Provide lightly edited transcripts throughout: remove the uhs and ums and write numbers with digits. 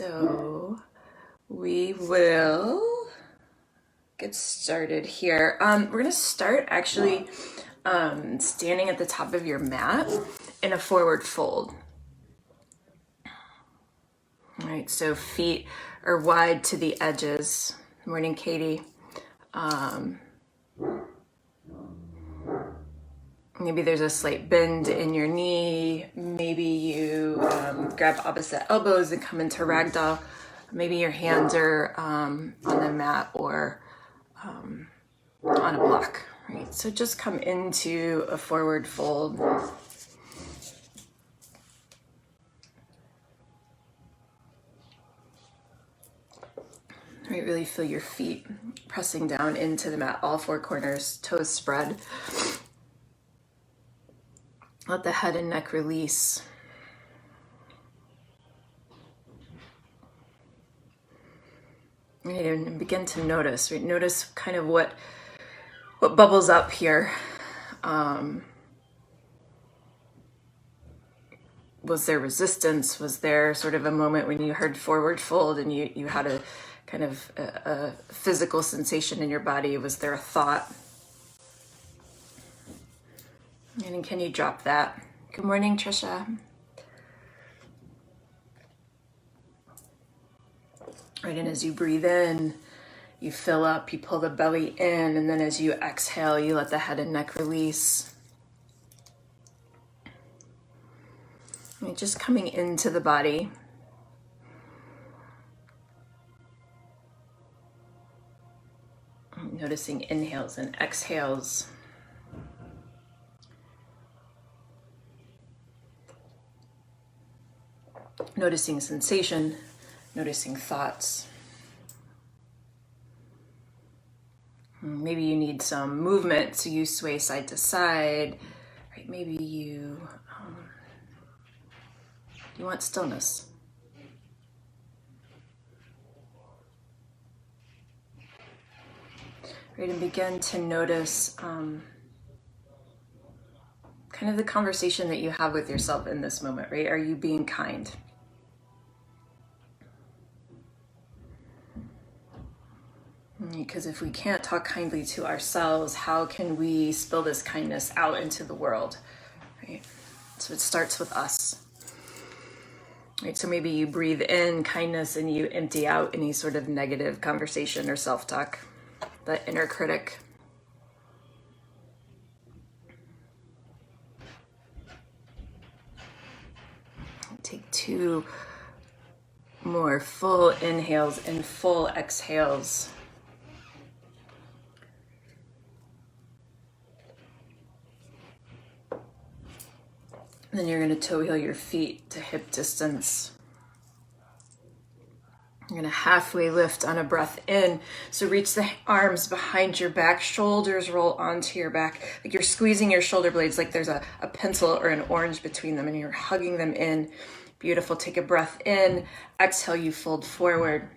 So we will get started here. We're going to start actually standing at the top of your mat in a forward fold. All right, so feet are wide to the edges. Morning, Katie. Maybe there's a slight bend in your knee. Maybe you grab opposite elbows and come into ragdoll. Maybe your hands are on the mat or on a block. Right? So just come into a forward fold. Right, really feel your feet pressing down into the mat, all four corners, toes spread. Let the head and neck release. Right, and begin to notice. Right, notice kind of what bubbles up here. Was there resistance? Was there sort of a moment when you heard forward fold and you had a kind of a physical sensation in your body? Was there a thought? And can you drop that? Good morning, Trisha. Right, and as you breathe in, you fill up, you pull the belly in, and then as you exhale, you let the head and neck release. Right, just coming into the body. Noticing inhales and exhales. Noticing sensation, noticing thoughts. Maybe you need some movement, so you sway side to side. Right? Maybe you want stillness. Right, and begin to notice kind of the conversation that you have with yourself in this moment, right? Are you being kind? Because if we can't talk kindly to ourselves, how can we spill this kindness out into the world, right? So it starts with us. Right, so maybe you breathe in kindness and you empty out any sort of negative conversation or self-talk, that inner critic. Take 2 more full inhales and full exhales. Then you're going to toe heel your feet to hip distance. You're going to halfway lift on a breath in. So reach the arms behind your back, shoulders roll onto your back. Like you're squeezing your shoulder blades like there's a pencil or an orange between them and you're hugging them in. Beautiful. Take a breath in. Exhale, you fold forward.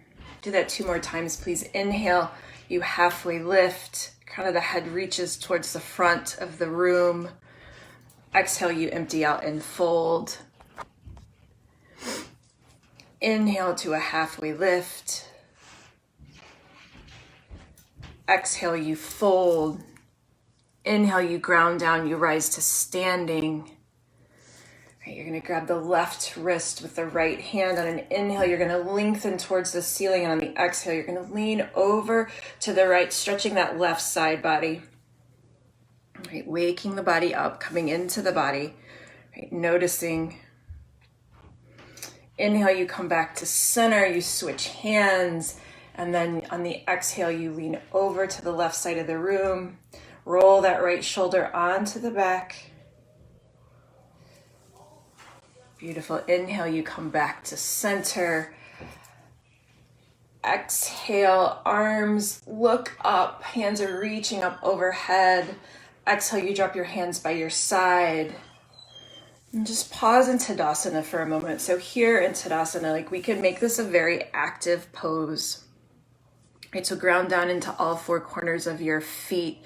Do that 2 more times, please. Inhale, you halfway lift. Kind of the head reaches towards the front of the room. Exhale, you empty out and fold. Inhale to a halfway lift. Exhale, you fold. Inhale, you ground down, you rise to standing. Right, you're going to grab the left wrist with the right hand. On an inhale, you're going to lengthen towards the ceiling. And on the exhale, you're going to lean over to the right, stretching that left side body. Right, waking the body up, coming into the body, right, noticing. Inhale, you come back to center, you switch hands, and then on the exhale, you lean over to the left side of the room, roll that right shoulder onto the back. Beautiful. Inhale, you come back to center. Exhale, arms look up, hands are reaching up overhead. Exhale, you drop your hands by your side. And just pause in Tadasana for a moment. So here in Tadasana, like we can make this a very active pose. Right, so ground down into all 4 corners of your feet.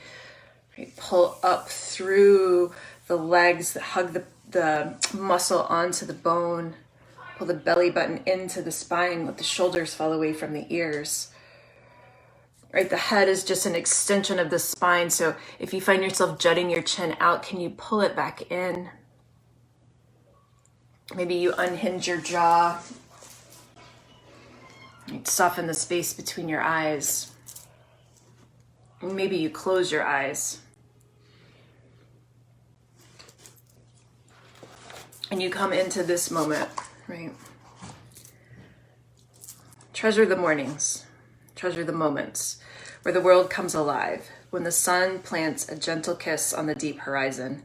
Right, pull up through the legs, hug the muscle onto the bone. Pull the belly button into the spine. Let the shoulders fall away from the ears. Right, the head is just an extension of the spine. So if you find yourself jutting your chin out, can you pull it back in? Maybe you unhinge your jaw. Right, soften the space between your eyes. Maybe you close your eyes. And you come into this moment, right? Treasure the mornings. Treasure the moments where the world comes alive, when the sun plants a gentle kiss on the deep horizon,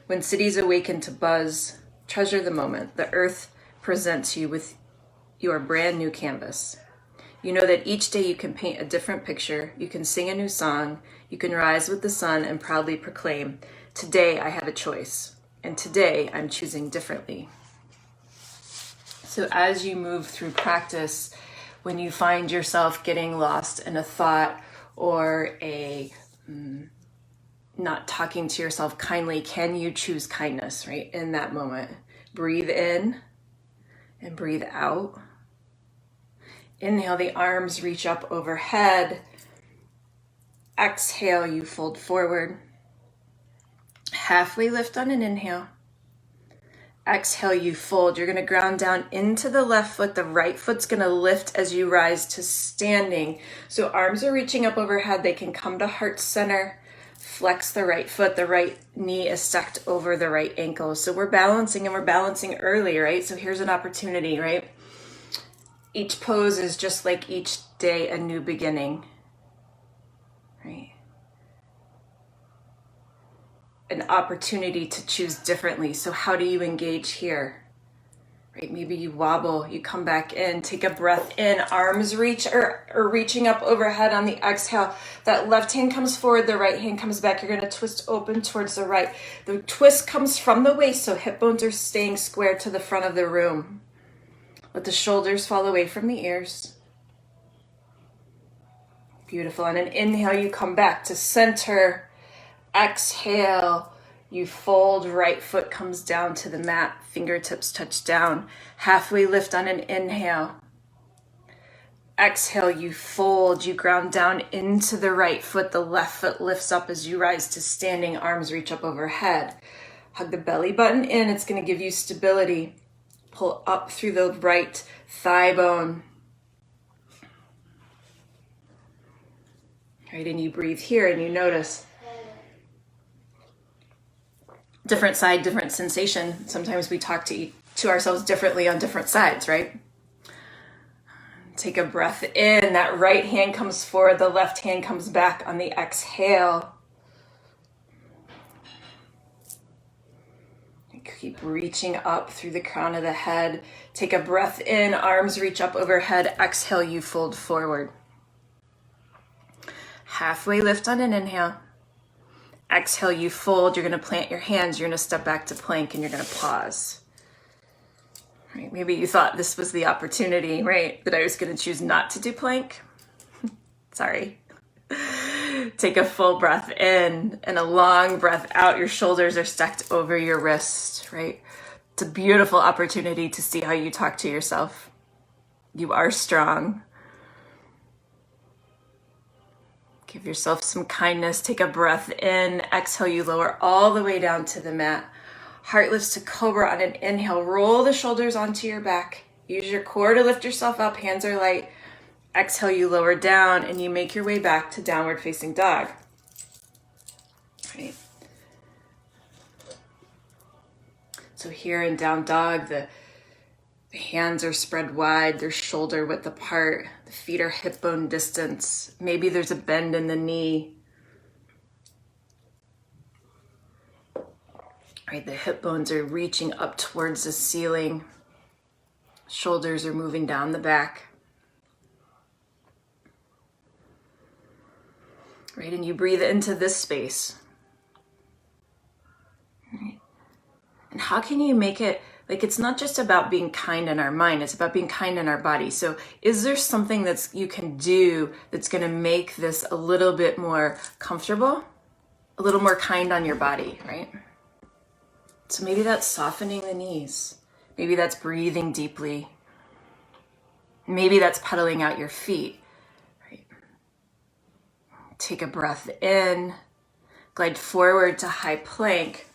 when cities awaken to buzz. Treasure the moment the earth presents you with your brand new canvas. You know that each day you can paint a different picture, you can sing a new song, you can rise with the sun and proudly proclaim, today I have a choice, and today I'm choosing differently. So as you move through practice, when you find yourself getting lost in a thought or not talking to yourself kindly, can you choose kindness, right? In that moment, breathe in and breathe out. Inhale, the arms reach up overhead. Exhale, you fold forward. Halfway lift on an inhale. Exhale, you fold. You're going to ground down into the left foot. The right foot's going to lift as you rise to standing. So arms are reaching up overhead. They can come to heart center. Flex the right foot. The right knee is stacked over the right ankle. So we're balancing, and we're balancing early, right? So here's an opportunity, right? Each pose is just like each day a new beginning, right? An opportunity to choose differently. So how do you engage here? Right? Maybe you wobble, you come back in, take a breath in, arms reach or reaching up overhead on the exhale. That left hand comes forward, the right hand comes back. You're going to twist open towards the right. The twist comes from the waist, so hip bones are staying square to the front of the room. Let the shoulders fall away from the ears. Beautiful. On an inhale, you come back to center. Exhale, you fold, right foot comes down to the mat, fingertips touch down. Halfway lift on an inhale. Exhale, you fold, you ground down into the right foot. The left foot lifts up as you rise to standing, arms reach up overhead. Hug the belly button in, it's going to give you stability. Pull up through the right thigh bone. Right, and you breathe here and you notice different side, different sensation. Sometimes we talk to ourselves differently on different sides, right? Take a breath in. That right hand comes forward. The left hand comes back on the exhale. Keep reaching up through the crown of the head. Take a breath in. Arms reach up overhead. Exhale, you fold forward. Halfway lift on an inhale. Exhale, you fold. You're going to plant your hands. You're going to step back to plank, and you're going to pause. Right? Maybe you thought this was the opportunity, right? That I was going to choose not to do plank. Sorry. Take a full breath in and a long breath out. Your shoulders are stacked over your wrist, right? It's a beautiful opportunity to see how you talk to yourself. You are strong. Give yourself some kindness. Take a breath in. Exhale, you lower all the way down to the mat. Heart lifts to cobra on an inhale. Roll the shoulders onto your back. Use your core to lift yourself up. Hands are light. Exhale, you lower down and you make your way back to downward facing dog. Right. So here in down dog, the hands are spread wide, they're shoulder width apart, the feet are hip bone distance. Maybe there's a bend in the knee. Right, the hip bones are reaching up towards the ceiling. Shoulders are moving down the back. Right, and you breathe into this space. Right. And how can you make it, like, it's not just about being kind in our mind, it's about being kind in our body. So is there something that's you can do that's going to make this a little bit more comfortable, a little more kind on your body, right? So maybe that's softening the knees. Maybe that's breathing deeply. Maybe that's pedaling out your feet. Right. Take a breath in, glide forward to high plank.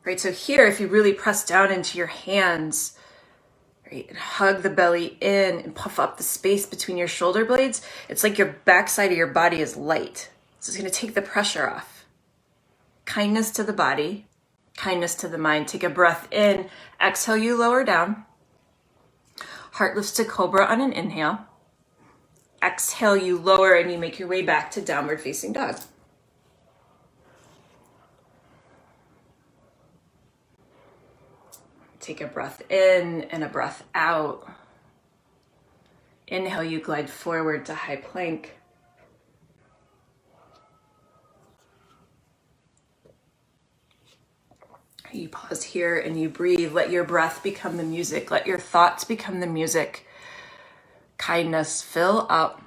Right, so here, if you really press down into your hands, right, and hug the belly in and puff up the space between your shoulder blades, it's like your backside of your body is light. So it's going to take the pressure off. Kindness to the body, kindness to the mind. Take a breath in, exhale, you lower down. Heart lifts to cobra on an inhale. Exhale, you lower and you make your way back to downward facing dog. Take a breath in and a breath out. Inhale, you glide forward to high plank. You pause here and you breathe. Let your breath become the music. Let your thoughts become the music. Kindness, fill up.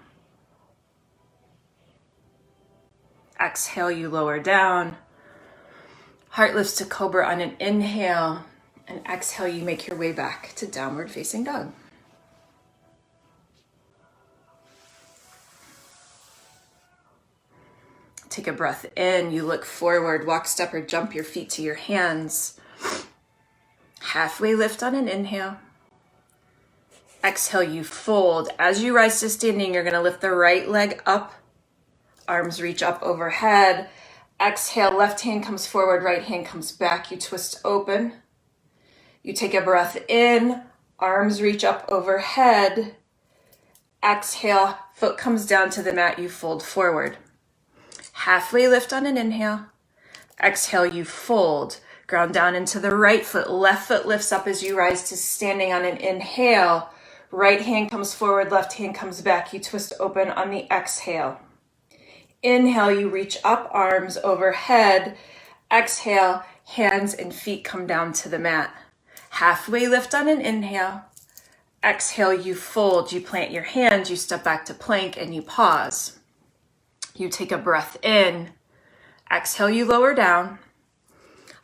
Exhale, you lower down. Heart lifts to cobra on an inhale. And exhale, you make your way back to downward facing dog. Take a breath in, you look forward, walk, step, or jump your feet to your hands. Halfway lift on an inhale. Exhale, you fold. As you rise to standing, you're going to lift the right leg up. Arms reach up overhead. Exhale, left hand comes forward, right hand comes back. You twist open. You take a breath in, arms reach up overhead. Exhale, foot comes down to the mat, you fold forward. Halfway lift on an inhale. Exhale, you fold. Ground down into the right foot. Left foot lifts up as you rise to standing on an inhale. Right hand comes forward, left hand comes back. You twist open on the exhale. Inhale, you reach up, arms overhead. Exhale, hands and feet come down to the mat. Halfway lift on an inhale. Exhale, you fold, you plant your hands, you step back to plank, and you pause. You take a breath in. Exhale, you lower down.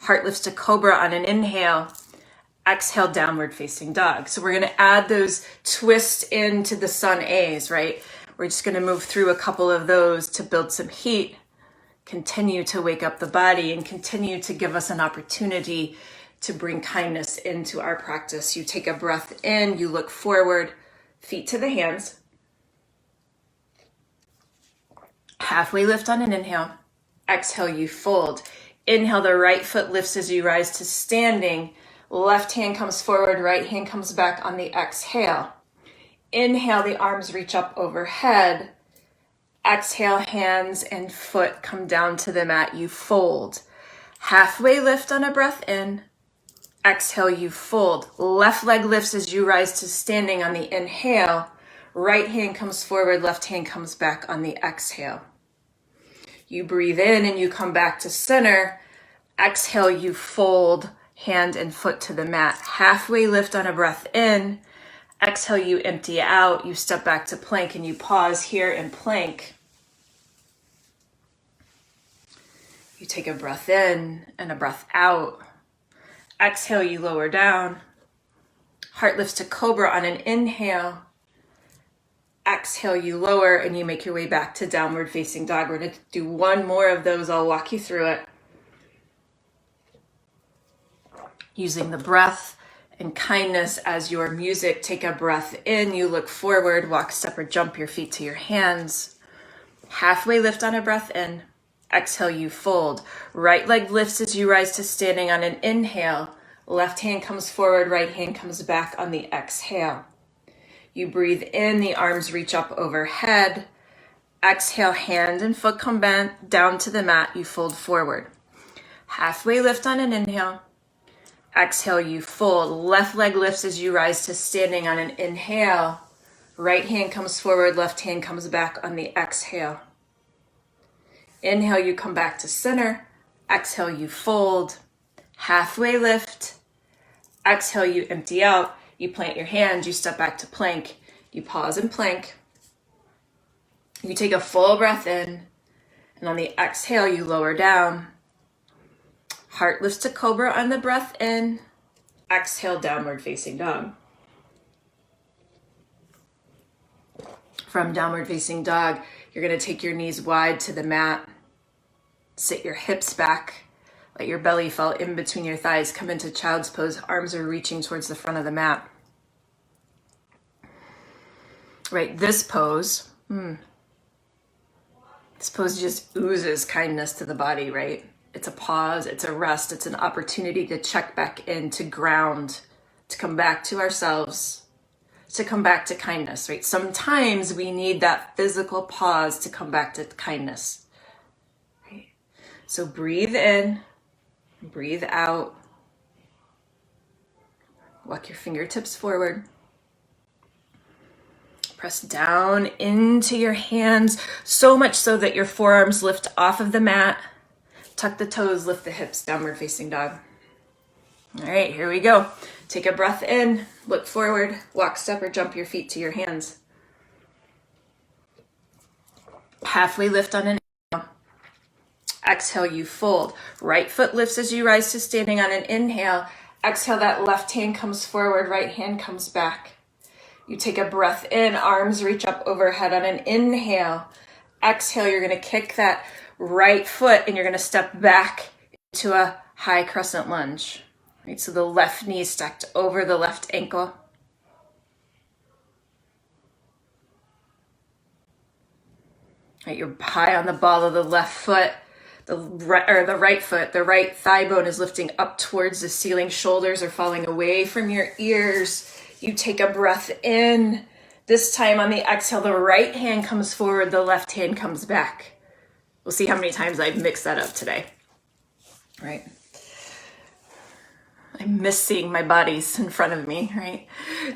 Heart lifts to cobra on an inhale. Exhale, downward facing dog. So we're going to add those twists into the sun A's, right? We're just going to move through a couple of those to build some heat, continue to wake up the body, and continue to give us an opportunity to bring kindness into our practice. You take a breath in, you look forward, feet to the hands. Halfway lift on an inhale. Exhale, you fold. Inhale, the right foot lifts as you rise to standing. Left hand comes forward, right hand comes back on the exhale. Inhale, the arms reach up overhead. Exhale, hands and foot come down to the mat, you fold. Halfway lift on a breath in. Exhale, you fold. Left leg lifts as you rise to standing on the inhale. Right hand comes forward, left hand comes back on the exhale. You breathe in and you come back to center. Exhale, you fold, hand and foot to the mat. Halfway lift on a breath in. Exhale, you empty out. You step back to plank and you pause here in plank. You take a breath in and a breath out. Exhale, you lower down. Heart lifts to cobra on an inhale. Exhale, you lower and you make your way back to downward facing dog. We're going to do one more of those. I'll walk you through it. Using the breath and kindness as your music, take a breath in. You look forward, walk, step, or jump your feet to your hands. Halfway lift on a breath in. Exhale, you fold. Right leg lifts as you rise to standing on an inhale. Left hand comes forward, right hand comes back on the exhale. You breathe in, the arms reach up overhead. Exhale, hand and foot come down to the mat, you fold forward. Halfway lift on an inhale. Exhale, you fold. Left leg lifts as you rise to standing on an inhale. Right hand comes forward, left hand comes back on the exhale. Inhale, you come back to center. Exhale, you fold. Halfway lift. Exhale, you empty out. You plant your hands, you step back to plank. You pause in plank. You take a full breath in. And on the exhale, you lower down. Heart lifts to cobra on the breath in. Exhale, downward facing dog. From downward facing dog, you're going to take your knees wide to the mat. Sit your hips back. Let your belly fall in between your thighs. Come into child's pose. Arms are reaching towards the front of the mat. Right, this pose just oozes kindness to the body, right? It's a pause, it's a rest, it's an opportunity to check back in, to ground, to come back to ourselves, to come back to kindness, right? Sometimes we need that physical pause to come back to kindness, right? So breathe in, breathe out. Walk your fingertips forward. Press down into your hands, so much so that your forearms lift off of the mat. Tuck the toes, lift the hips, downward facing dog. All right, here we go. Take a breath in, look forward, walk, step, or jump your feet to your hands. Halfway lift on an inhale. Exhale, you fold. Right foot lifts as you rise to standing on an inhale. Exhale, that left hand comes forward, right hand comes back. You take a breath in, arms reach up overhead on an inhale. Exhale, you're going to kick that right foot and you're going to step back into a high crescent lunge. Right, so the left knee stacked over the left ankle. Right, you're high on the ball of the left foot. The right foot, the right thigh bone is lifting up towards the ceiling. Shoulders are falling away from your ears. You take a breath in. This time on the exhale, the right hand comes forward, the left hand comes back. We'll see how many times I've mixed that up today. Right? I miss seeing my bodies in front of me, right?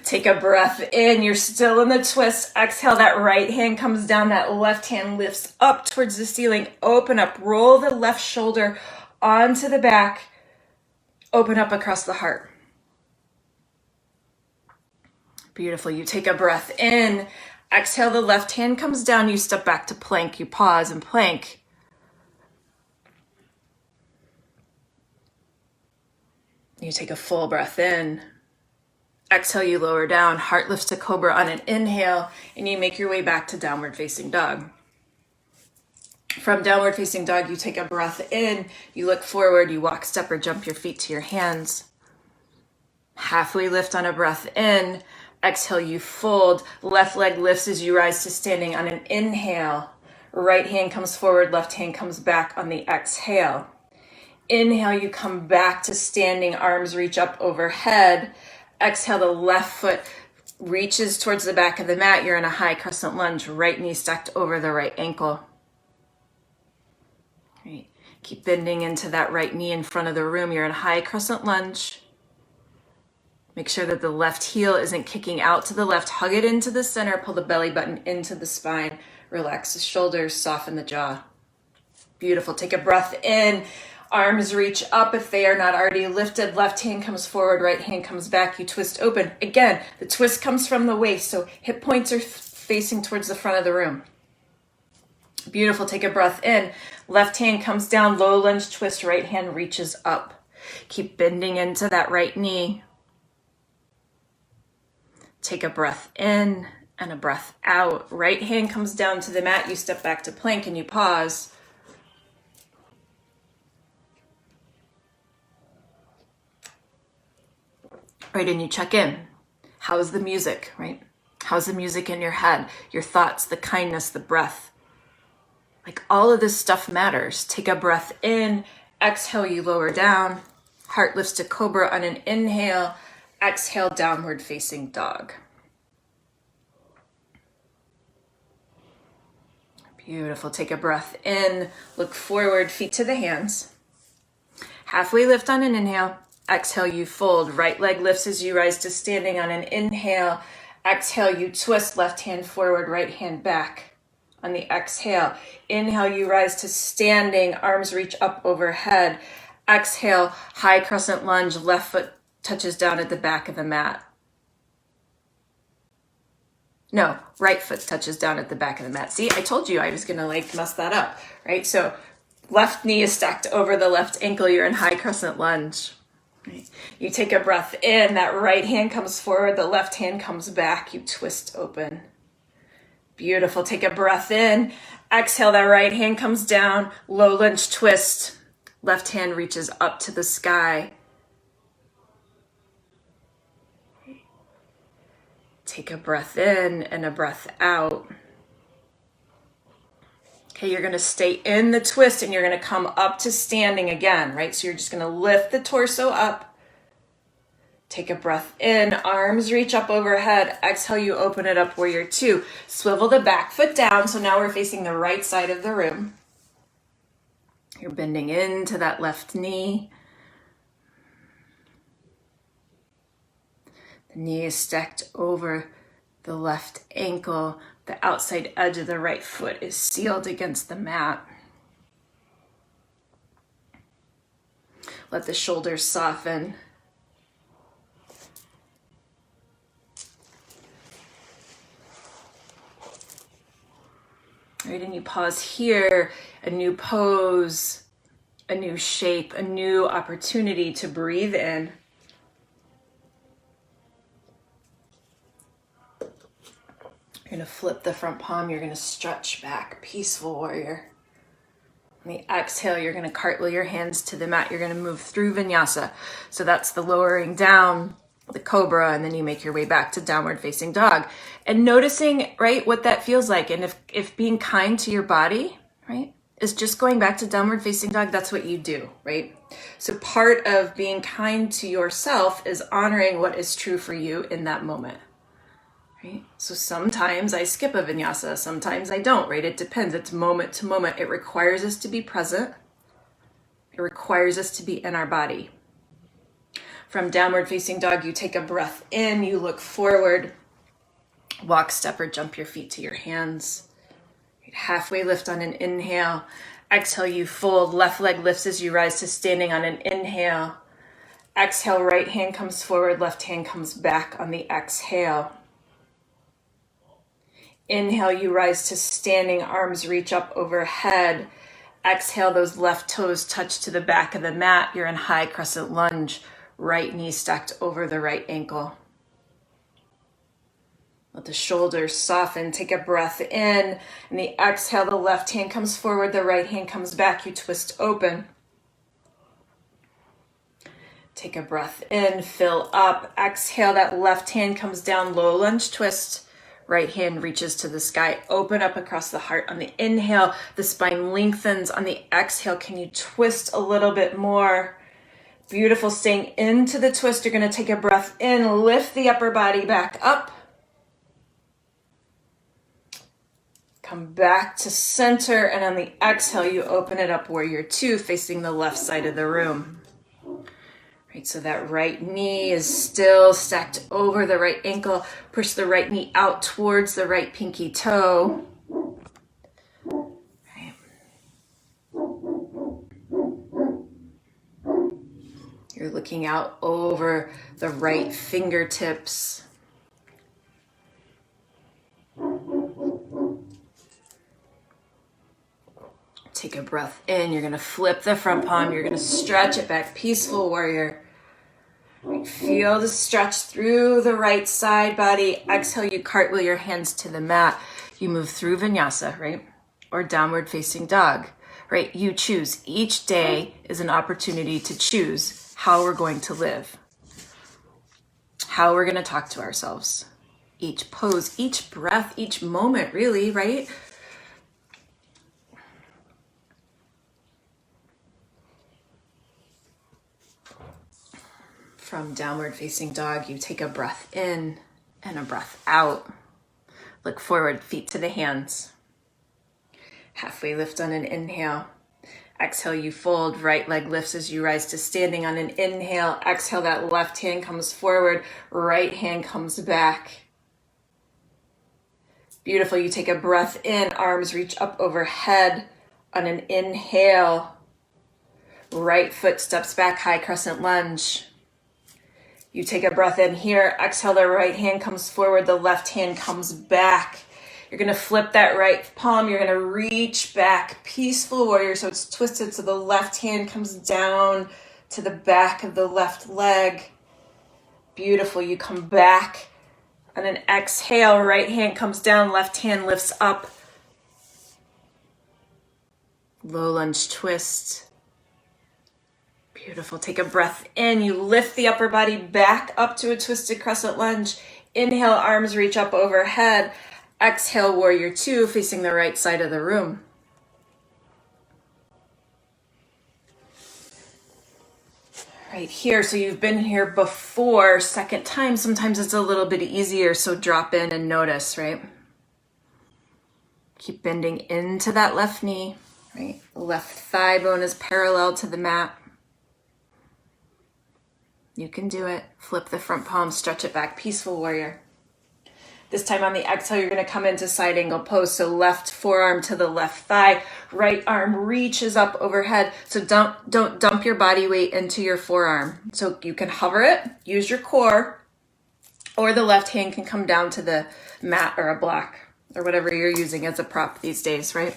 Take a breath in. You're still in the twist. Exhale, that right hand comes down, that left hand lifts up towards the ceiling. Open up, roll the left shoulder onto the back. Open up across the heart. Beautiful. You take a breath in. Exhale, the left hand comes down. You step back to plank. You pause and plank. You take a full breath in. Exhale, you lower down. Heart lifts to cobra on an inhale, and you make your way back to downward facing dog. From downward facing dog, you take a breath in. You look forward. You walk, step, or jump your feet to your hands. Halfway lift on a breath in. Exhale, you fold. Left leg lifts as you rise to standing on an inhale. Right hand comes forward, left hand comes back on the exhale. Inhale, you come back to standing, arms reach up overhead. Exhale, the left foot reaches towards the back of the mat. You're in a high crescent lunge, right knee stacked over the right ankle. Great. Keep bending into that right knee in front of the room. You're in a high crescent lunge. Make sure that the left heel isn't kicking out to the left. Hug it into the center. Pull the belly button into the spine. Relax the shoulders. Soften the jaw. Beautiful. Take a breath in. Arms reach up if they are not already lifted. Left hand comes forward. Right hand comes back. You twist open. Again, the twist comes from the waist. So hip points are facing towards the front of the room. Beautiful. Take a breath in. Left hand comes down. Low lunge twist. Right hand reaches up. Keep bending into that right knee. Take a breath in and a breath out. Right hand comes down to the mat. You step back to plank and you pause. Right, and you check in. How's the music, right? How's the music in your head? Your thoughts, the kindness, the breath. Like all of this stuff matters. Take a breath in. Exhale, you lower down. Heart lifts to cobra on an inhale. Exhale, downward facing dog. Beautiful. Take a breath in. Look forward, feet to the hands. Halfway lift on an inhale. Exhale, you fold. Right leg lifts as you rise to standing on an inhale. Exhale, you twist. Left hand forward, right hand back. On the exhale, inhale, you rise to standing. Arms reach up overhead. Exhale, high crescent lunge. Left foot touches down at the back of the mat. No, right foot touches down at the back of the mat. See, I told you I was going to mess that up, right? So Left knee is stacked over the left ankle. You're in high crescent lunge. Right. You take a breath in, that right hand comes forward, the left hand comes back, you twist open. Beautiful. Take a breath in, exhale, that right hand comes down, low lunge twist. Left hand reaches up to the sky. Take a breath in and a breath out. Okay, you're going to stay in the twist and you're going to come up to standing again, right? So you're just going to lift the torso up. Take a breath in, arms reach up overhead. Exhale, you open it up, warrior two. Swivel the back foot down. So now we're facing the right side of the room. You're bending into that left knee. The knee is stacked over the left ankle. The outside edge of the right foot is sealed against the mat. Let the shoulders soften. All right, and you pause here, a new pose, a new shape, a new opportunity to breathe in. You're going to flip the front palm. You're going to stretch back, peaceful warrior. On the exhale, you're going to cartwheel your hands to the mat. You're going to move through vinyasa. So that's the lowering down, the cobra, and then you make your way back to downward facing dog. And noticing, right, what that feels like. And if being kind to your body, right, is just going back to downward facing dog, that's what you do, right? So part of being kind to yourself is honoring what is true for you in that moment. Right? So sometimes I skip a vinyasa, sometimes I don't, right? It depends. It's moment to moment. It requires us to be present. It requires us to be in our body. From downward facing dog, you take a breath in, you look forward, walk, step, or jump your feet to your hands. Halfway lift on an inhale. Exhale, you fold. Left leg lifts as you rise to standing on an inhale. Exhale, right hand comes forward, left hand comes back on the exhale. Inhale, you rise to standing, arms reach up overhead. Exhale, those left toes touch to the back of the mat. You're in high crescent lunge, right knee stacked over the right ankle. Let the shoulders soften. Take a breath in. And the exhale, the left hand comes forward, the right hand comes back. You twist open. Take a breath in, fill up. Exhale, that left hand comes down, low lunge twist. Right hand reaches to the sky, open up across the heart. On the inhale, the spine lengthens. On the exhale, can you twist a little bit more? Beautiful, staying into the twist. You're gonna take a breath in, lift the upper body back up. Come back to center, and on the exhale, you open it up, warrior two, facing the left side of the room. Right, so that right knee is still stacked over the right ankle. Push the right knee out towards the right pinky toe. Right. You're looking out over the right fingertips. Take a breath in. You're going to flip the front palm. You're going to stretch it back. Peaceful warrior. Feel the stretch through the right side body. Exhale, you cartwheel your hands to the mat. You move through vinyasa, right? Or downward facing dog, right? You choose. Each day is an opportunity to choose how we're going to live, how we're going to talk to ourselves. Each pose, each breath, each moment, really, right? From downward facing dog, you take a breath in and a breath out. Look forward, feet to the hands. Halfway lift on an inhale. Exhale, you fold. Right leg lifts as you rise to standing on an inhale. Exhale, that left hand comes forward. Right hand comes back. Beautiful. You take a breath in. Arms reach up overhead on an inhale. Right foot steps back, high crescent lunge. You take a breath in here. Exhale, the right hand comes forward. The left hand comes back. You're gonna flip that right palm. You're gonna reach back, peaceful warrior. So it's twisted, so the left hand comes down to the back of the left leg. Beautiful. You come back. On an exhale, right hand comes down, left hand lifts up. Low lunge twist. Beautiful. Take a breath in. You lift the upper body back up to a twisted crescent lunge. Inhale, arms reach up overhead. Exhale, warrior two, facing the right side of the room. Right here, so you've been here before, second time, sometimes it's a little bit easier, so drop in and notice, right? Keep bending into that left knee, right? Left thigh bone is parallel to the mat. You can do it. Flip the front palm, stretch it back, peaceful warrior. This time on the exhale, you're gonna come into side angle pose. So left forearm to the left thigh, right arm reaches up overhead. So don't dump your body weight into your forearm. So you can hover it, use your core, or the left hand can come down to the mat or a block or whatever you're using as a prop these days, right?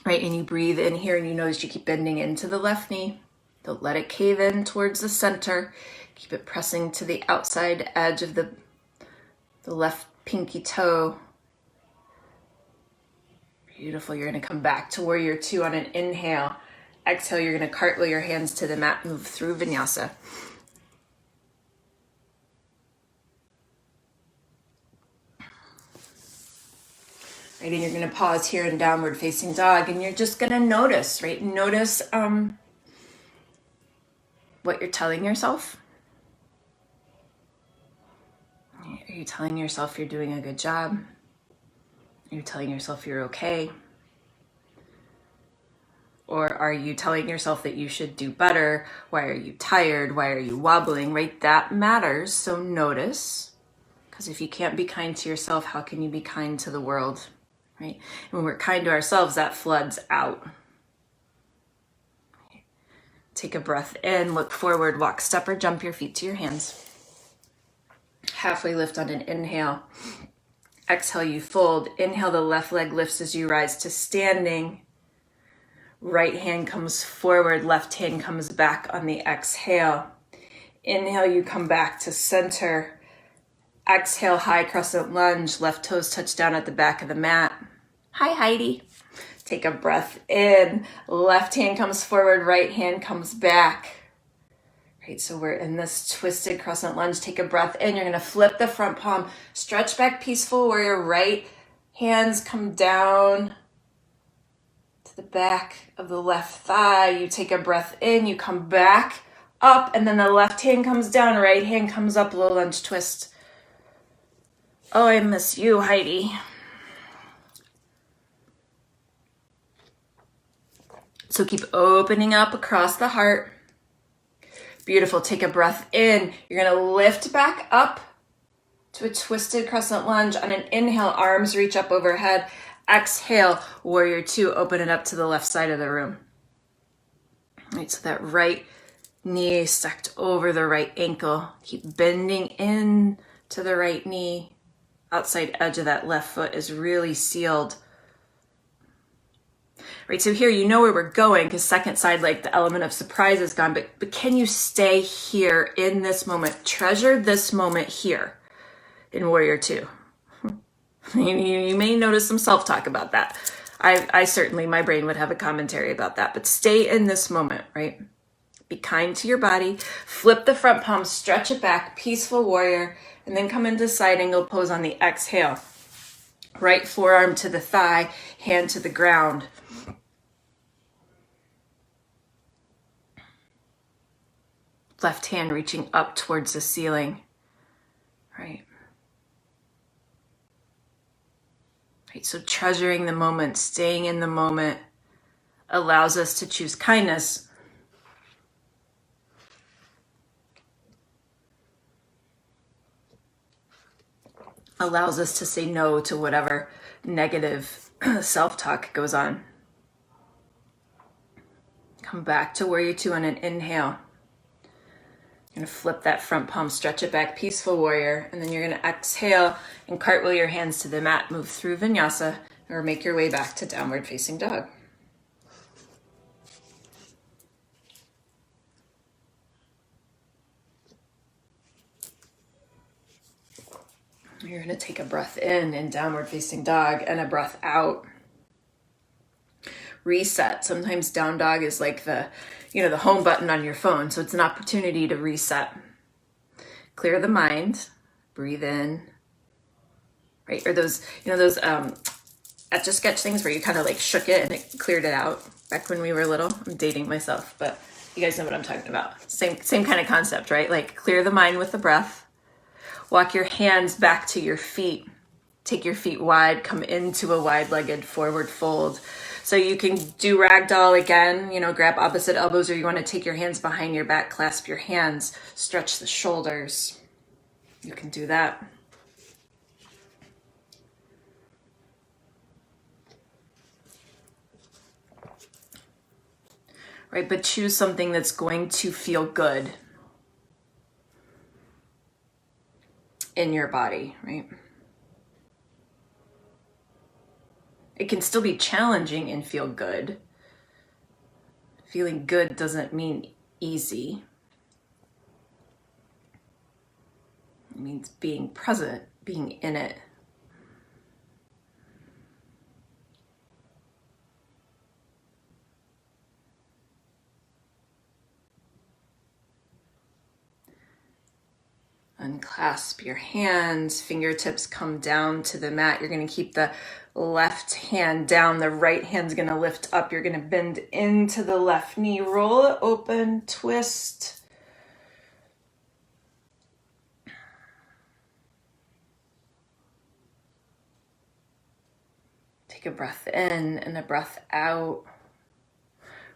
Right, and you breathe in here and you notice you keep bending into the left knee. Don't let it cave in towards the center. Keep it pressing to the outside edge of the left pinky toe. Beautiful. You're going to come back to warrior two on an inhale. Exhale, you're going to cartwheel your hands to the mat, move through vinyasa. Right, and you're going to pause here in downward facing dog, and you're just going to notice, right? Notice what you're telling yourself. Are you telling yourself you're doing a good job? Are you telling yourself you're okay? Or are you telling yourself that you should do better? Why are you tired? Why are you wobbling, right? That matters, so notice. Because if you can't be kind to yourself, how can you be kind to the world, right? And when we're kind to ourselves, that floods out. Take a breath in, look forward, walk, step, or jump your feet to your hands. Halfway lift on an inhale. Exhale, you fold. Inhale, the left leg lifts as you rise to standing. Right hand comes forward, left hand comes back on the exhale. Inhale, you come back to center. Exhale, high crescent lunge. Left toes touch down at the back of the mat. Hi, Heidi. Take a breath in. Left hand comes forward, right hand comes back. Right, so we're in this twisted crescent lunge. Take a breath in. You're going to flip the front palm. Stretch back, peaceful warrior. Right hands come down to the back of the left thigh. You take a breath in. You come back up, and then the left hand comes down. Right hand comes up, low lunge twist. Oh, I miss you, Heidi. So keep opening up across the heart. Beautiful. Take a breath in. You're going to lift back up to a twisted crescent lunge. On an inhale, arms reach up overhead. Exhale, warrior two, open it up to the left side of the room. All right, so that right knee stacked over the right ankle. Keep bending in to the right knee. Outside edge of that left foot is really sealed. Right, so here you know where we're going because second side, like the element of surprise is gone, but can you stay here in this moment? Treasure this moment here in warrior two. You may notice some self-talk about that. I certainly, my brain would have a commentary about that, but stay in this moment, right? Be kind to your body, flip the front palm, stretch it back, peaceful warrior, and then come into side angle pose on the exhale. Right forearm to the thigh, hand to the ground. Left hand reaching up towards the ceiling, right? Right, so treasuring the moment, staying in the moment allows us to choose kindness. Allows us to say no to whatever negative self-talk goes on. Come back to warrior two on an inhale. You're gonna flip that front palm, stretch it back, peaceful warrior, and then you're gonna exhale and cartwheel your hands to the mat, move through vinyasa, or make your way back to downward facing dog. You're gonna take a breath in downward facing dog and a breath out. Reset. Sometimes down dog is like the home button on your phone, so it's an opportunity to reset. Clear the mind, breathe in, right? Or those Etch a Sketch things where you kind of like shook it and it cleared it out back when we were little. I'm dating myself, but you guys know what I'm talking about. Same kind of concept, right? Like clear the mind with the breath. Walk your hands back to your feet. Take your feet wide, come into a wide-legged forward fold. So you can do ragdoll again, grab opposite elbows, or you want to take your hands behind your back, clasp your hands, stretch the shoulders. You can do that. Right, but choose something that's going to feel good in your body, right? It can still be challenging and feel good. Feeling good doesn't mean easy. It means being present, being in it. Unclasp your hands, fingertips come down to the mat. You're going to keep the left hand down, the right hand's going to lift up. You're going to bend into the left knee, roll it open, twist. Take a breath in and a breath out.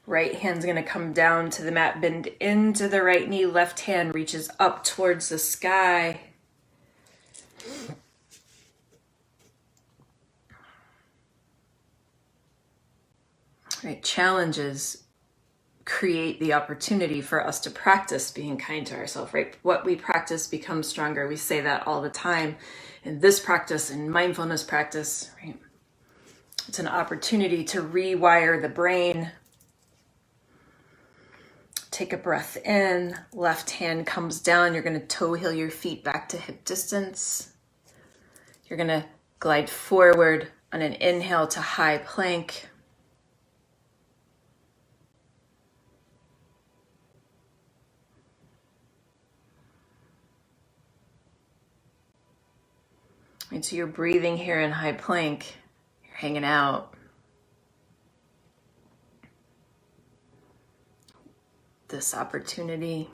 Right hand's going to come down to the mat, bend into the right knee, left hand reaches up towards the sky. Right, challenges create the opportunity for us to practice being kind to ourselves, right? What we practice becomes stronger. We say that all the time in this practice, in mindfulness practice, right? It's an opportunity to rewire the brain. Take a breath in, left hand comes down. You're going to toe heel your feet back to hip distance. You're going to glide forward on an inhale to high plank. And so you're breathing here in high plank. You're hanging out. This opportunity.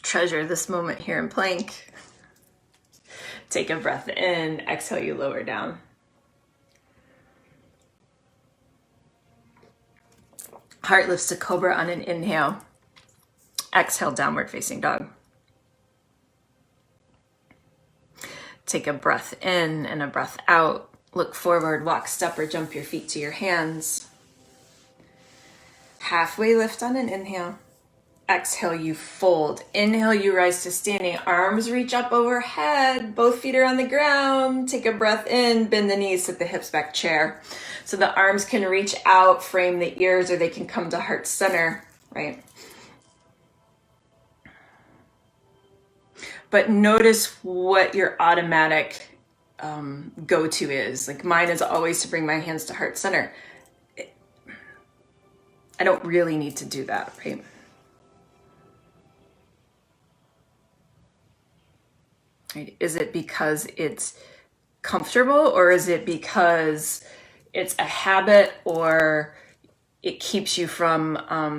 Treasure this moment here in plank. Take a breath in, exhale, you lower down. Heart lifts to cobra on an inhale. Exhale, downward facing dog. Take a breath in and a breath out. Look forward, walk, step, or jump your feet to your hands. Halfway lift on an inhale. Exhale, you fold. Inhale, you rise to standing. Arms reach up overhead. Both feet are on the ground. Take a breath in, bend the knees, sit the hips back, chair. So the arms can reach out, frame the ears, or they can come to heart center, right? But notice what your automatic go-to is. Like mine is always to bring my hands to heart center. I don't really need to do that, right? Right? Is it because it's comfortable, or is it because it's a habit, or it keeps you from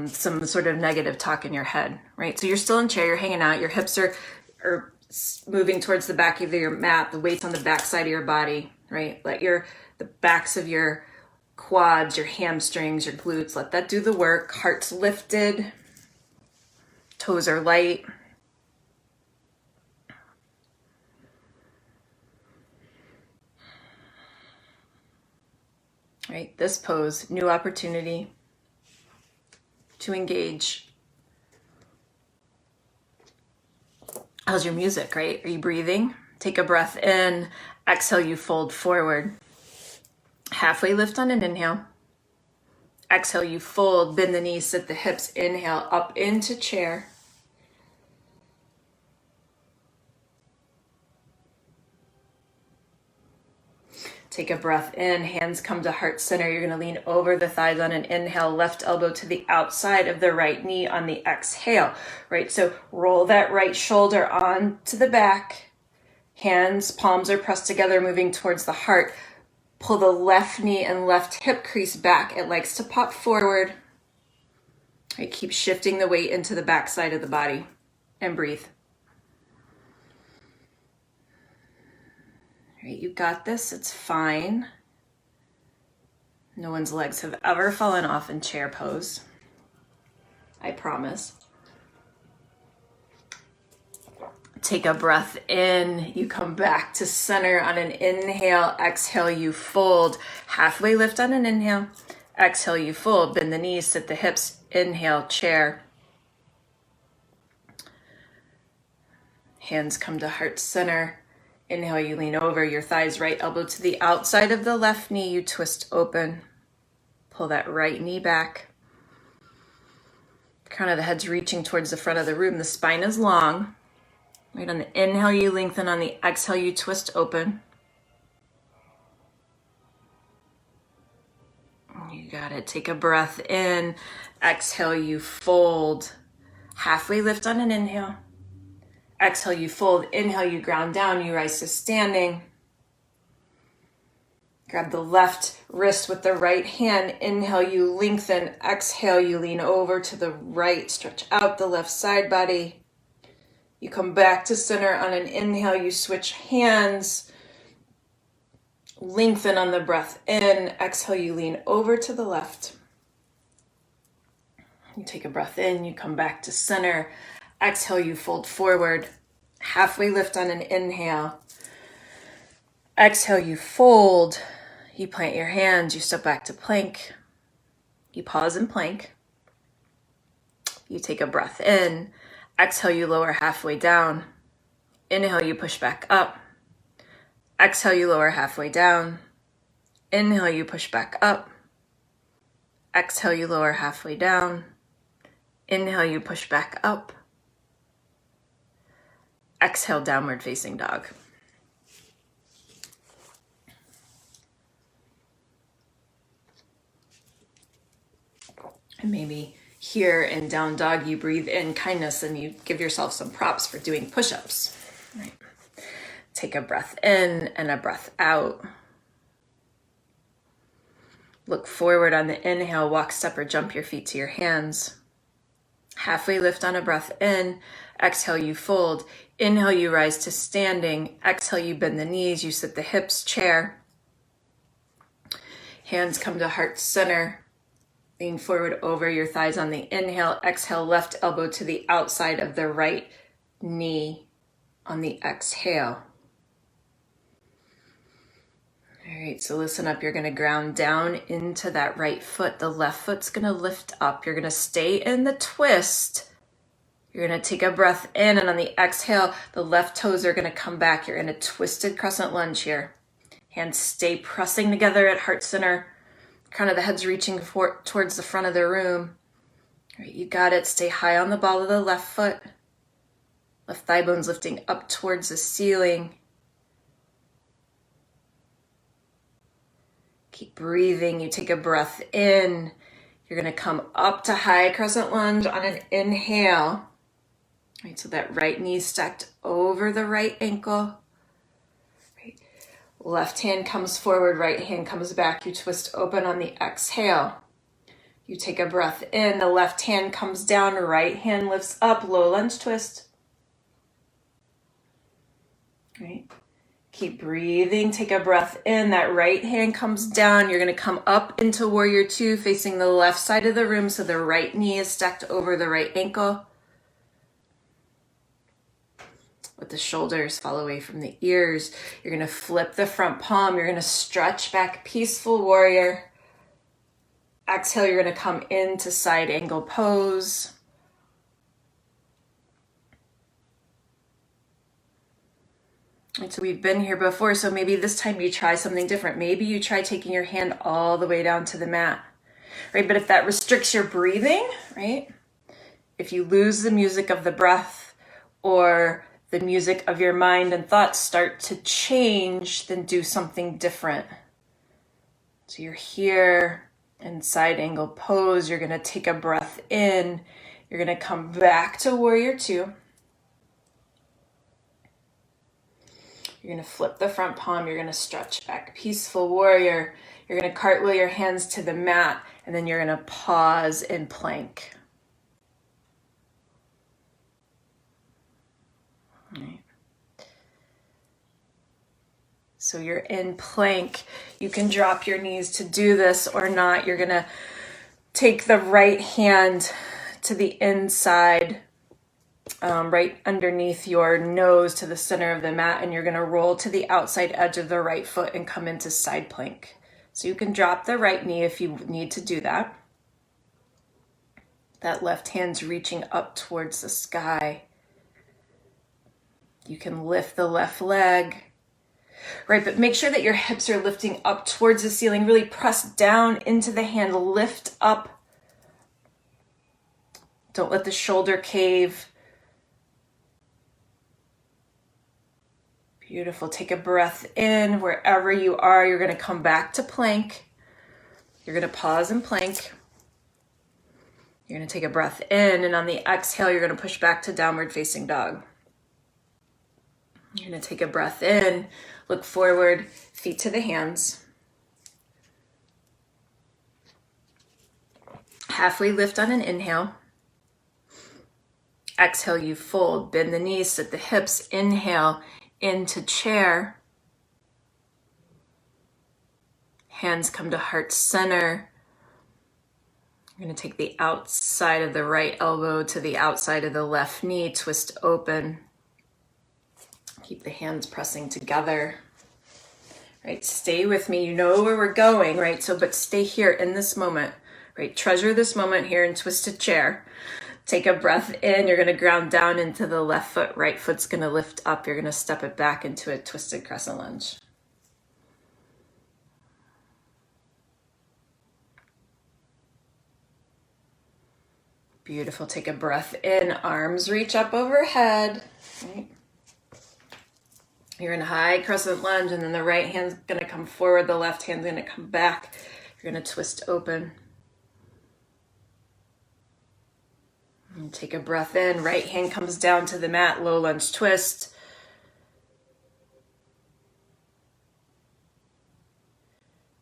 some sort of negative talk in your head, right? So you're still in chair, you're hanging out, your hips are moving towards the back of your mat, the weight's on the back side of your body, right? Let the backs of your quads, your hamstrings, your glutes, let that do the work. Heart's lifted, toes are light. Right? This pose, new opportunity to engage. How's your music, right? Are you breathing? Take a breath in. Exhale, you fold forward. Halfway lift on an inhale. Exhale, you fold, bend the knees, sit the hips. Inhale, up into chair. Take a breath in, hands come to heart center. You're gonna lean over the thighs on an inhale, left elbow to the outside of the right knee on the exhale, right? So roll that right shoulder on to the back. Hands, palms are pressed together, moving towards the heart. Pull the left knee and left hip crease back. It likes to pop forward. Right, keep shifting the weight into the back side of the body and breathe. Right, you got this, it's fine. No one's legs have ever fallen off in chair pose. I promise. Take a breath in, you come back to center on an inhale, exhale, you fold. Halfway lift on an inhale, exhale, you fold. Bend the knees, sit the hips, inhale, chair. Hands come to heart center. Inhale, you lean over, your thighs, right elbow to the outside of the left knee, you twist open. Pull that right knee back. Crown of the head's reaching towards the front of the room. The spine is long. Right, on the inhale, you lengthen. On the exhale, you twist open. You got it. Take a breath in. Exhale, you fold. Halfway lift on an inhale. Exhale, you fold. Inhale, you ground down. You rise to standing. Grab the left wrist with the right hand. Inhale, you lengthen. Exhale, you lean over to the right. Stretch out the left side body. You come back to center on an inhale. You switch hands. Lengthen on the breath in. Exhale, you lean over to the left. You take a breath in. You come back to center. Exhale, you fold forward. Halfway lift on an inhale. Exhale, you fold. You plant your hands. You step back to plank. You pause in plank. You take a breath in. Exhale, you lower halfway down. Inhale, you push back up. Exhale, you lower halfway down. Inhale, you push back up. Exhale, you lower halfway down. Inhale, you push back up. Exhale, downward facing dog. And maybe here in down dog, you breathe in kindness and you give yourself some props for doing push-ups. Right. Take a breath in and a breath out. Look forward on the inhale, walk, step, or jump your feet to your hands. Halfway lift on a breath in. Exhale, you fold. Inhale, you rise to standing. Exhale, you bend the knees. You sit the hips, chair. Hands come to heart center. Lean forward over your thighs on the inhale. Exhale, left elbow to the outside of the right knee on the exhale. All right, so listen up. You're going to ground down into that right foot. The left foot's going to lift up. You're going to stay in the twist. You're going to take a breath in, and on the exhale, the left toes are going to come back. You're in a twisted crescent lunge here. Hands stay pressing together at heart center. Crown of the head's reaching towards the front of the room. All right, you got it. Stay high on the ball of the left foot. Left thigh bones lifting up towards the ceiling. Keep breathing. You take a breath in. You're going to come up to high crescent lunge on an inhale. Right, so that right knee stacked over the right ankle. Right. Left hand comes forward, right hand comes back. You twist open on the exhale. You take a breath in. The left hand comes down, right hand lifts up, low lunge twist. Right. Keep breathing. Take a breath in. That right hand comes down. You're going to come up into warrior two, facing the left side of the room. So the right knee is stacked over the right ankle. Let the shoulders fall away from the ears. You're going to flip the front palm. You're going to stretch back, peaceful warrior. exhale, you're going to come into side angle pose. And so we've been here before, so maybe this time you try something different. Maybe you try taking your hand all the way down to the mat, right? But if that restricts your breathing, right? If you lose the music of the breath or the music of your mind and thoughts start to change, then do something different. So you're here in side angle pose. You're going to take a breath in. You're going to come back to warrior two. You're going to flip the front palm. You're going to stretch back. Peaceful warrior. You're going to cartwheel your hands to the mat, and then you're going to pause in plank. Right. So you're in plank. You can drop your knees to do this or not. You're going to take the right hand to the inside, right underneath your nose to the center of the mat, and you're going to roll to the outside edge of the right foot and come into side plank. So you can drop the right knee if you need to do that. That left hand's reaching up towards the sky. You can lift the left leg, right? But make sure that your hips are lifting up towards the ceiling. Really press down into the hand, lift up. Don't let the shoulder cave. Beautiful. Take a breath in. Wherever you are, you're going to come back to plank. You're going to pause in plank. You're going to take a breath in, and on the exhale, you're going to push back to downward facing dog. You're going to take a breath in, look forward, feet to the hands. Halfway lift on an inhale. Exhale, you fold, bend the knees, sit the hips, inhale into chair. Hands come to heart center. You're going to take the outside of the right elbow to the outside of the left knee, twist open. Keep the hands pressing together. Right, stay with me. You know where we're going, right? So, but stay here in this moment, right? Treasure this moment here in twisted chair. Take a breath in. You're going to ground down into the left foot. Right foot's going to lift up. You're going to step it back into a twisted crescent lunge. Beautiful. Take a breath in. Arms reach up overhead. Right. You're in high crescent lunge, and then the right hand's going to come forward. The left hand's going to come back. You're going to twist open. And take a breath in. Right hand comes down to the mat. Low lunge twist.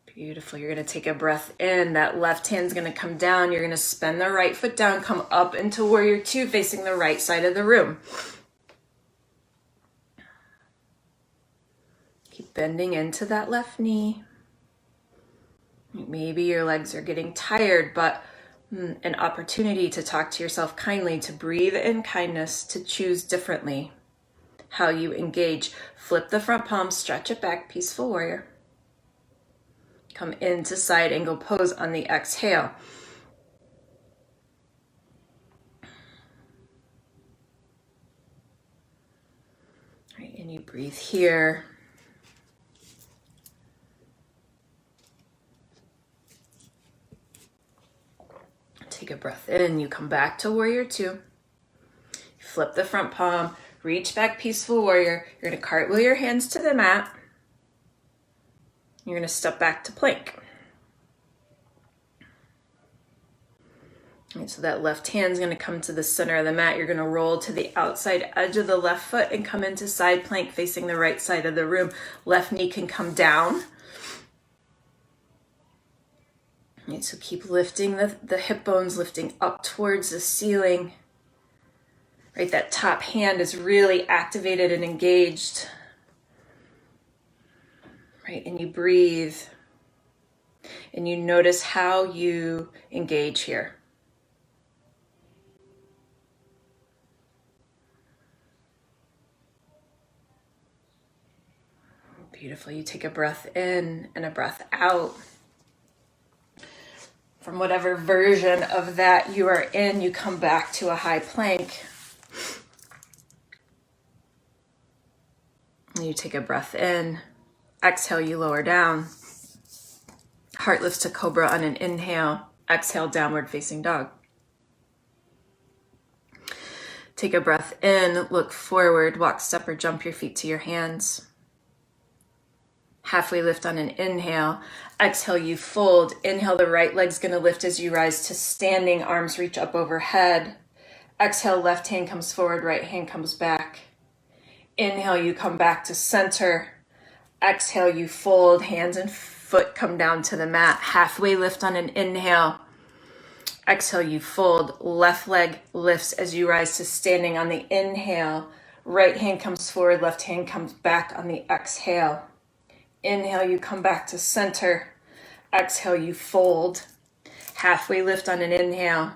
Beautiful. You're going to take a breath in. That left hand's going to come down. You're going to spin the right foot down, come up into warrior two, facing the right side of the room. Keep bending into that left knee. Maybe your legs are getting tired, but an opportunity to talk to yourself kindly, to breathe in kindness, to choose differently how you engage. Flip the front palm, stretch it back, peaceful warrior. Come into side angle pose on the exhale. Right, and you breathe here. Take a breath in. You come back to warrior two. Flip the front palm, reach back, peaceful warrior. You're going to cartwheel your hands to the mat. You're going to step back to plank. Right, so that left hand's going to come to the center of the mat. You're going to roll to the outside edge of the left foot and come into side plank facing the right side of the room. Left knee can come down. Right, so keep lifting the hip bones, lifting up towards the ceiling. Right, that top hand is really activated and engaged. Right, and you breathe. And you notice how you engage here. Beautiful. You take a breath in and a breath out. From whatever version of that you are in, you come back to a high plank. And you take a breath in. Exhale, you lower down. Heart lifts to cobra on an inhale. Exhale, downward facing dog. Take a breath in, look forward, walk, step, or jump your feet to your hands. Halfway lift on an inhale. Exhale, you fold. Inhale, the right leg's going to lift as you rise to standing. Arms reach up overhead. Exhale, left hand comes forward, right hand comes back. Inhale, you come back to center. Exhale, you fold. Hands and foot come down to the mat. Halfway lift on an inhale. Exhale, you fold. Left leg lifts as you rise to standing on the inhale. Right hand comes forward, left hand comes back on the exhale. Inhale, you come back to center. Exhale, you fold. Halfway lift on an inhale.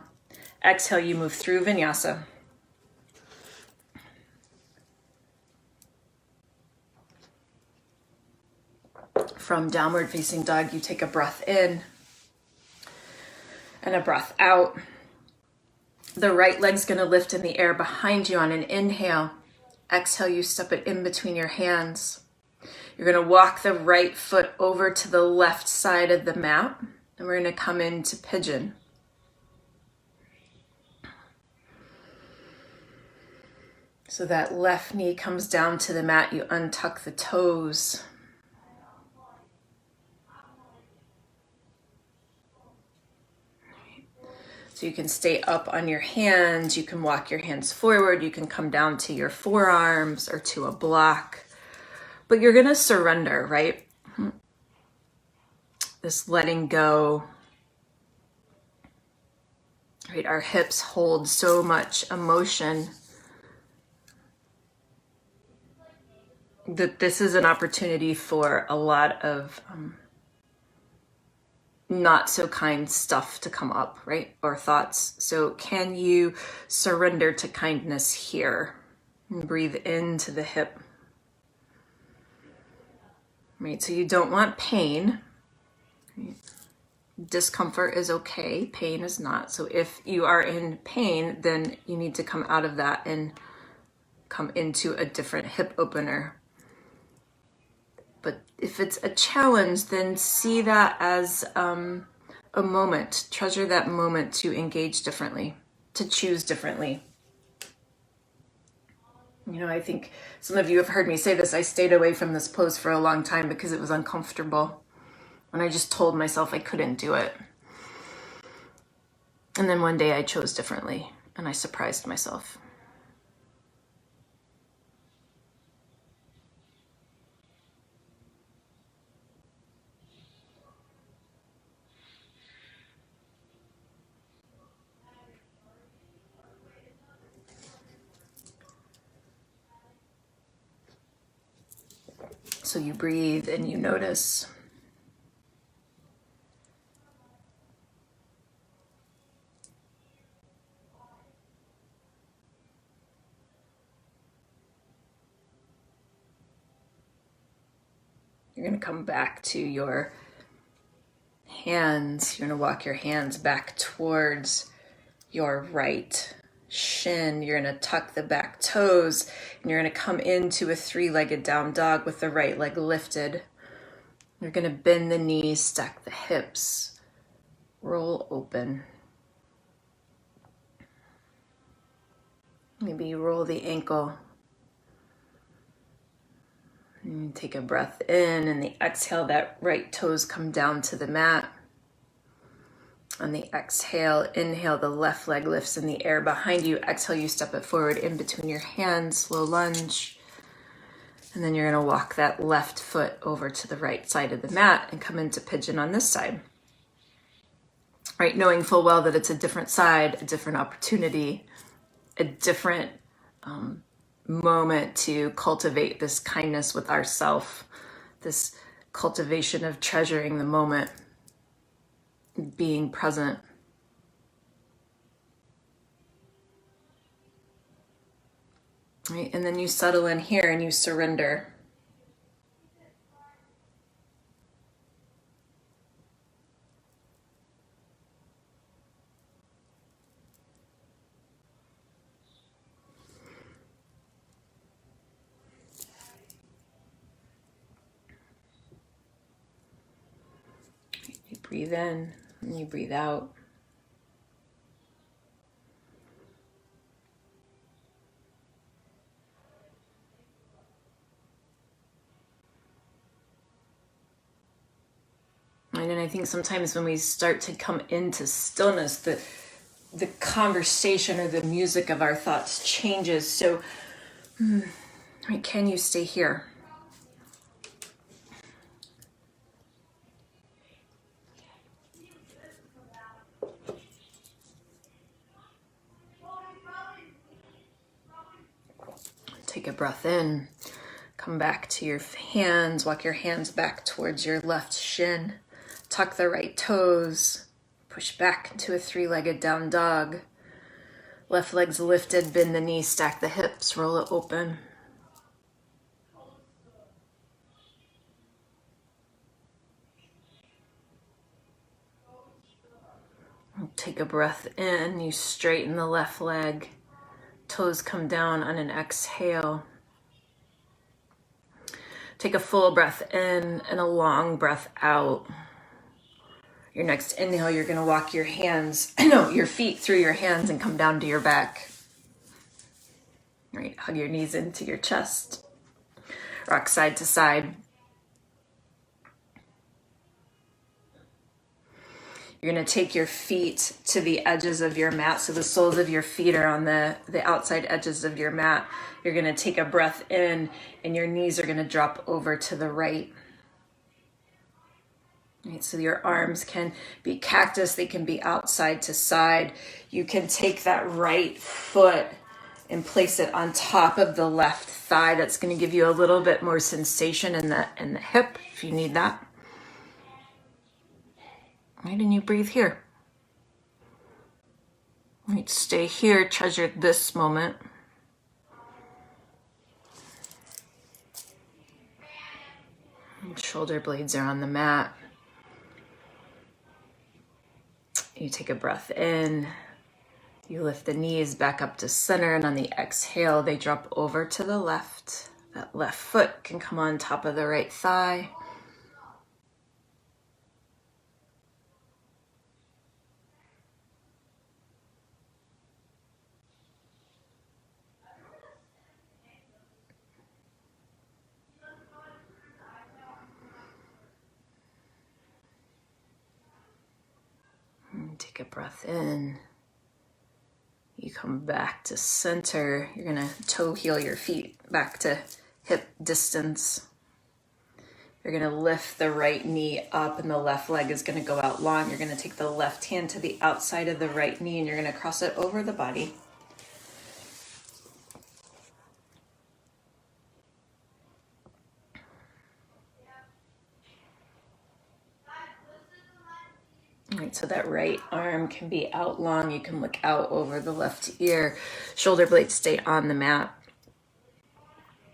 Exhale, you move through vinyasa. From downward facing dog, you take a breath in and a breath out. The right leg's going to lift in the air behind you on an inhale. Exhale, you step it in between your hands. You're going to walk the right foot over to the left side of the mat, and we're going to come into pigeon. So that left knee comes down to the mat. You untuck the toes. So you can stay up on your hands. You can walk your hands forward. You can come down to your forearms or to a block. But you're going to surrender, right? This letting go. Right? Our hips hold so much emotion that this is an opportunity for a lot of not so kind stuff to come up, right? Or thoughts. So can you surrender to kindness here? And breathe into the hip. Right, so you don't want pain. Right? Discomfort is okay, pain is not. So if you are in pain, then you need to come out of that and come into a different hip opener. But if it's a challenge, then see that as a moment. Treasure that moment to engage differently, to choose differently. You know, I think some of you have heard me say this. I stayed away from this pose for a long time because it was uncomfortable. And I just told myself I couldn't do it. And then one day I chose differently and I surprised myself. So you breathe and you notice. You're going to come back to your hands. You're going to walk your hands back towards your right shin. You're going to tuck the back toes, and you're going to come into a three-legged down dog with the right leg lifted. You're going to bend the knees, stack the hips, roll open. Maybe you roll the ankle. And take a breath in, and the exhale, that right toes come down to the mat. On the exhale, inhale, the left leg lifts in the air behind you. Exhale, you step it forward in between your hands, slow lunge. And then you're going to walk that left foot over to the right side of the mat and come into pigeon on this side. Right, knowing full well that it's a different side, a different opportunity, a different moment to cultivate this kindness with ourself, this cultivation of treasuring the moment, being present. Right? And then you settle in here and you surrender. breathe in and you breathe out. And then I think sometimes when we start to come into stillness, the conversation or the music of our thoughts changes. So, can you stay here? Take a breath in. Come back to your hands. Walk your hands back towards your left shin. Tuck the right toes. Push back into a three-legged down dog. Left leg's lifted, bend the knees, stack the hips, roll it open. Take a breath in. You straighten the left leg. Toes come down on an exhale. Take a full breath in and a long breath out. Your next inhale, you're going to walk your feet through your hands and come down to your back. Right, hug your knees into your chest. Rock side to side. You're going to take your feet to the edges of your mat. So the soles of your feet are on the outside edges of your mat. You're going to take a breath in and your knees are going to drop over to the right. Right, so your arms can be cactus. They can be outside to side. You can take that right foot and place it on top of the left thigh. That's going to give you a little bit more sensation in the hip if you need that. Right, and you breathe here. Right, stay here, treasure this moment. And shoulder blades are on the mat. You take a breath in. You lift the knees back up to center, and on the exhale, they drop over to the left. That left foot can come on top of the right thigh. Take a breath in. You come back to center. You're going to toe heel your feet back to hip distance. You're going to lift the right knee up and the left leg is going to go out long. You're going to take the left hand to the outside of the right knee and you're going to cross it over the body. All right, so that right arm can be out long. You can look out over the left ear. Shoulder blades stay on the mat.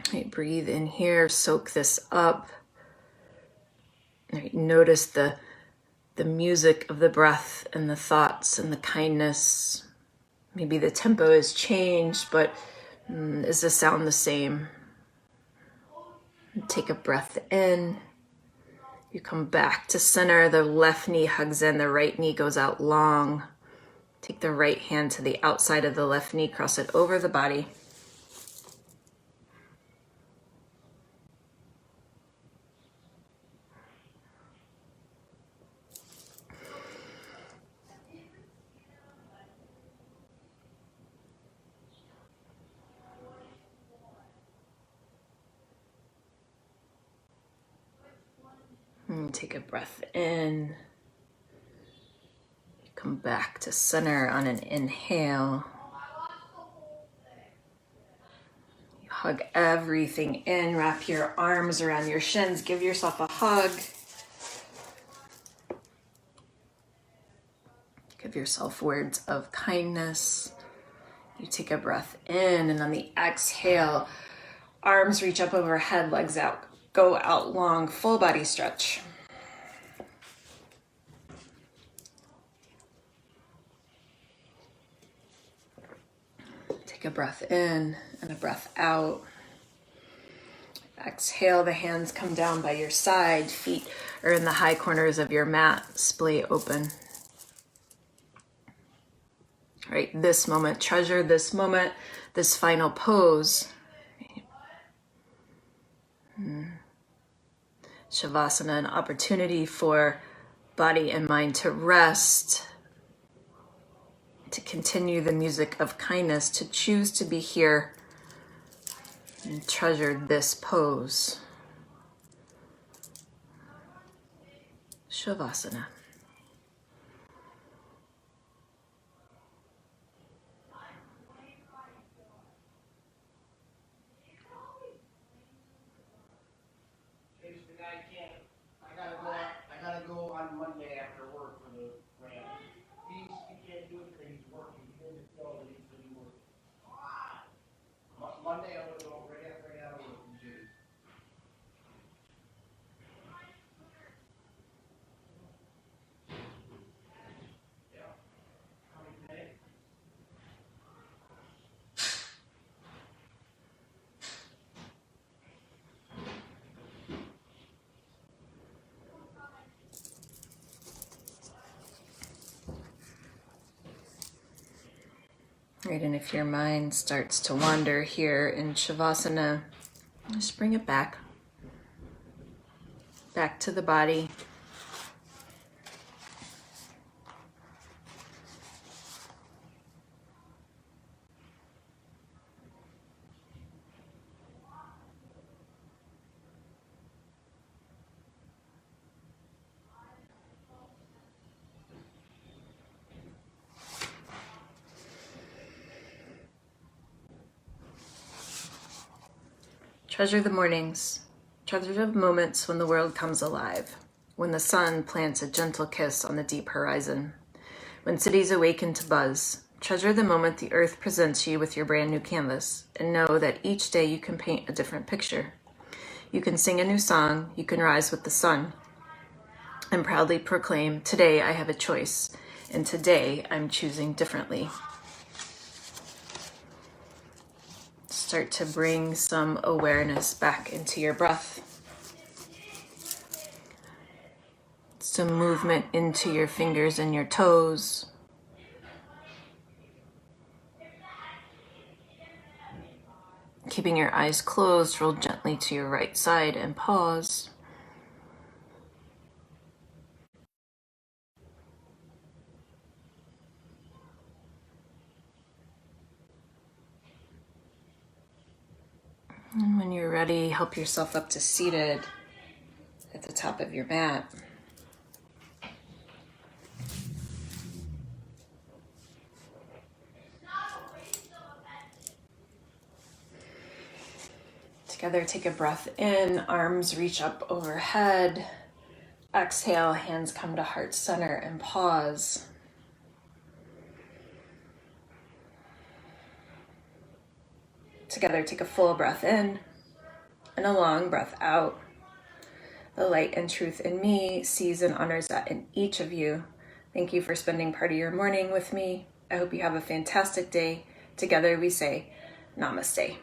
All right, breathe in here, soak this up. All right, notice the music of the breath and the thoughts and the kindness. Maybe the tempo has changed, but is the sound the same? Take a breath in. You come back to center. The left knee hugs in, the right knee goes out long. Take the right hand to the outside of the left knee, cross it over the body. And take a breath in. Come back to center on an inhale. You hug everything in, wrap your arms around your shins, give yourself a hug. Give yourself words of kindness. You take a breath in, and on the exhale, arms reach up overhead, legs out. Go out long, full body stretch. Take a breath in and a breath out. Exhale, the hands come down by your side, feet or in the high corners of your mat, splay open. Right, this moment, treasure this moment, this final pose. Shavasana, an opportunity for body and mind to rest, to continue the music of kindness, to choose to be here and treasure this pose. Shavasana. I gotta go on Monday after work for the grant. He can't do it because he's working. He didn't tell that he's gonna be working. Monday I'm gonna go right out of work. Yeah. Coming today. Right, and if your mind starts to wander here in Shavasana, just bring it back to the body. Treasure the mornings, treasure the moments when the world comes alive, when the sun plants a gentle kiss on the deep horizon, when cities awaken to buzz. Treasure the moment the earth presents you with your brand new canvas, and know that each day you can paint a different picture. You can sing a new song, you can rise with the sun, and proudly proclaim, today I have a choice, and today I'm choosing differently. Start to bring some awareness back into your breath. Some movement into your fingers and your toes. Keeping your eyes closed, roll gently to your right side and pause. And when you're ready, help yourself up to seated at the top of your mat. Together, take a breath in, arms reach up overhead. Exhale, hands come to heart center and pause. Together, take a full breath in and a long breath out. The light and truth in me sees and honors that in each of you. Thank you for spending part of your morning with me. I hope you have a fantastic day. Together we say, Namaste.